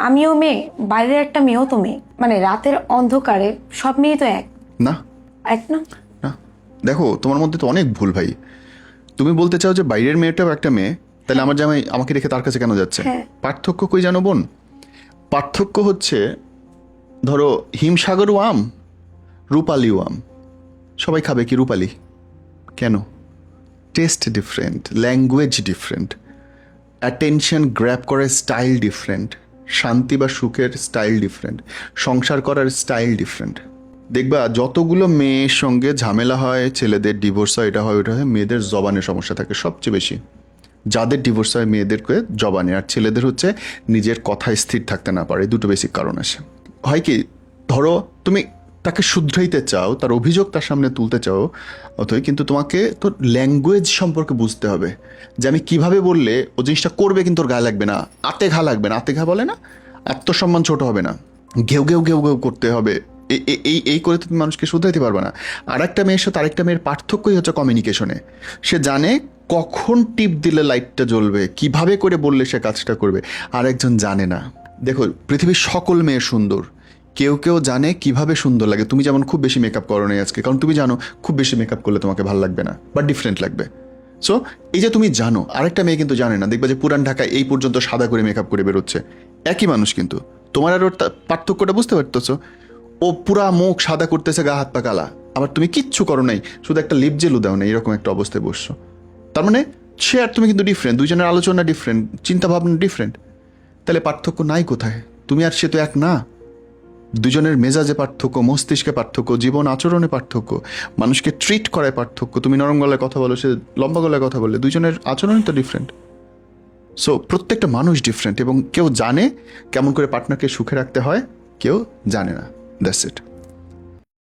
আমিও মেয়ে, বাইরের একটা মেয়েও তো মেয়ে, মানে রাতের অন্ধকারে সব মেয়ে তো এক না এক না। না, দেখো তোমার মধ্যে তো অনেক ভুল ভাই। তুমি বলতে চাও যে বাইরের মেয়েটাও একটা মেয়ে, তাহলে আমার জামাই আমাকে রেখে তার কাছে কেন যাচ্ছে? হ্যাঁ। পার্থক্য কই জানো বোন? পার্থক্য হচ্ছে, ধরো হিমসাগরও আম, রূপালিও আম। সবাই খাবে কি রূপালি? কেন? Test different, language different, attention grab করার স্টাইল ডিফারেন্ট, শান্তি বা সুখের স্টাইল ডিফারেন্ট, সংসার করার স্টাইল ডিফারেন্ট। দেখবা যতগুলো মেয়ের সঙ্গে ঝামেলা হয়, ছেলেদের ডিভোর্স হয়, এটা হয় ওটা হয়, মেয়েদের জবানের সমস্যা থাকে সবচেয়ে বেশি। যাদের ডিভোর্স হয় মেয়েদেরকে জবানে, আর ছেলেদের হচ্ছে নিজের কথায় স্থির থাকতে না পারে। দুটো বেসিক কারণ আছে। হয় কি, ধরো তুমি তাকে শুধরাইতে চাও, তার অভিযোগ তার সামনে তুলতে চাও, অথবা কিন্তু তোমাকে তো ল্যাঙ্গুয়েজ সম্পর্কে বুঝতে হবে যে আমি কিভাবে বললে ও জিনিসটা করবে কিন্তু ওর গায়ে লাগবে না, আতে ঘা লাগবে না। আতে ঘা বলে না, আত্মসম্মান ছোট হবে না, ঘেউ ঘেউ ঘেউ ঘেউ করতে হবে। এই করে তুমি মানুষকে শুধরাইতে পারবে না। আর একটা মেয়ের সাথে আরেকটা মেয়ের পার্থক্যই হচ্ছে কমিউনিকেশনে। সে জানে কখন টিপ দিলে লাইটটা জ্বলবে, কিভাবে করে বললে সে কাজটা করবে। আর একজন জানে না। দেখো পৃথিবীর সকল মেয়ে সুন্দর, কেউ কেউ জানে কিভাবে সুন্দর লাগে। তুমি যেমন খুব বেশি মেকআপ করো না আজকে, কারণ তুমি জানো খুব বেশি মেকআপ করলে তোমাকে ভালো লাগবে না বা ডিফারেন্ট লাগবে। সো এই যে তুমি জানো, আরেকটা মেয়ে কিন্তু জানে না। দেখবা যে পুরান ঢাকায় এই পর্যন্ত সাদা করে মেকআপ করে বেরোচ্ছে, একই মানুষ কিন্তু। তোমার আর ওর পার্থক্যটা বুঝতে পারতেছো? ও পুরা মুখ সাদা করতেছে, গা হাত পা কালা, আবার তুমি কিচ্ছু করো নাই, শুধু একটা লিপ জেলও দাও না, এরকম একটা অবস্থায় বসছো। তার মানে সে আর তুমি কিন্তু ডিফারেন্ট, দুজনের আলোচনা ডিফারেন্ট, চিন্তা ভাবনা ডিফারেন্ট। তাহলে পার্থক্য নাই কোথায়? তুমি আর সে তো এক না। দুজনের মেজাজে পার্থক্য, মস্তিষ্কে পার্থক্য, জীবন আচরণে পার্থক্য, মানুষকে ট্রিট করায় পার্থক্য। তুমি নরম গলায় কথা বলো, সে লম্বা গলায় কথা বললে, দুজনের আচরণ তো ডিফারেন্ট। সো প্রত্যেকটা মানুষ ডিফারেন্ট, এবং কেউ জানে কেমন করে পার্টনারকে সুখে রাখতে হয়, কেউ জানে না। That's it.